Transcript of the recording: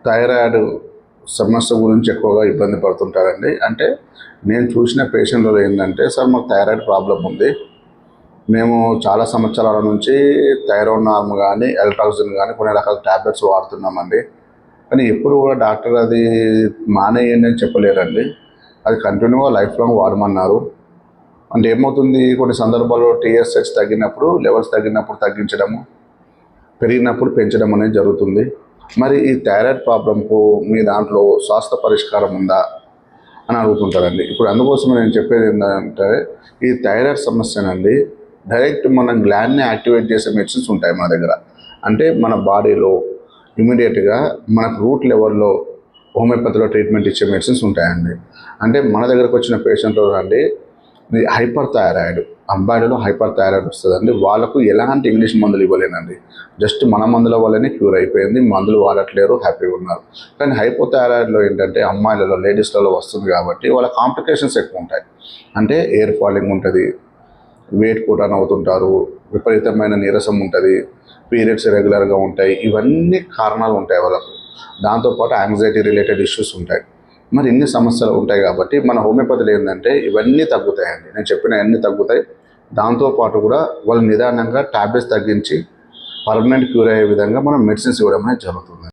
Thyroid సమస్య గురించి ఎక్కువగా ఇబ్బంది పడుతుంటారండి. అంటే నేను చూసిన పేషెంట్‌లలో ఏందంటే, సార్ మాకు థైరాయిడ్ ప్రాబ్లమ్ ఉంది. మేము చాలా సంవత్సరాల నుంచి థైరోనార్మ్ గానీ, ఎల్ట్రాక్సిన్ గానీ కొన్ని రకాల టాబ్లెట్స్ వాడుతున్నామండి. కానీ ఎప్పుడు కూడా డాక్టర్ అది మానేయండి అని చెప్పలేరండి. అది కంటిన్యూగా లైఫ్ లాంగ్ వాడమన్నారు. అంటే ఏమవుతుంది, కొన్ని సందర్భాల్లో టీఎస్‌హెచ్ తగ్గినప్పుడు, లెవెల్స్ తగ్గినప్పుడు తగ్గించడము, పెరిగినప్పుడు పెంచడం అనేది జరుగుతుంది. మరి ఈ థైరాయిడ్ ప్రాబ్లంకు మీ దాంట్లో శాస్త్ర పరిష్కారం ఉందా అని అడుగుతుంటారండి. ఇప్పుడు అందుకోసం నేను చెప్పేది ఏంటంటే, ఈ థైరాయిడ్ సమస్యనండి డైరెక్ట్ మన గ్లాండ్ని యాక్టివేట్ చేసే మెడిసిన్స్ ఉంటాయి మన దగ్గర. అంటే మన బాడీలో ఇమీడియట్గా మనకు రూట్ లెవెల్లో హోమియోపతిలో ట్రీట్మెంట్ ఇచ్చే మెడిసిన్స్ ఉంటాయండి. అంటే మన దగ్గరకు వచ్చిన పేషెంట్లు అండి హైపర్ థైరాయిడ్, అబ్బాయిలలో హైపర్ థైరాయిడ్ వస్తుందండి. వాళ్ళకు ఎలాంటి ఇంగ్లీష్ మందులు ఇవ్వలేనండి. జస్ట్ మన మందుల వల్లనే క్యూర్ అయిపోయింది. మందులు వాడట్లేరు, హ్యాపీగా ఉన్నారు. కానీ హైపోథైరాయిడ్లో ఏంటంటే అమ్మాయిలలో, లేడీస్లలో వస్తుంది కాబట్టి వాళ్ళ కాంప్లికేషన్స్ ఎక్కువ ఉంటాయి. అంటే ఎయిర్ ఫాలింగ్ ఉంటుంది, వెయిట్ పుటాన్ అవుతుంటారు, విపరీతమైన నీరసం ఉంటుంది, పీరియడ్స్ రెగ్యులర్గా ఉంటాయి. ఇవన్నీ కారణాలు ఉంటాయి వాళ్ళకు. దాంతోపాటు యాంగ్జైటీ రిలేటెడ్ ఇష్యూస్ ఉంటాయి. మరి ఇన్ని సమస్యలు ఉంటాయి కాబట్టి మన హోమియోపతిలో ఏంటంటే ఇవన్నీ తగ్గుతాయండి. నేను చెప్పిన అన్నీ తగ్గుతాయి. దాంతోపాటు కూడా వాళ్ళు నిదానంగా టాబ్లెట్స్ తగ్గించి పర్మనెంట్ క్యూర్ అయ్యే విధంగా మనం మెడిసిన్స్ ఇవ్వడం అనేది జరుగుతుంది.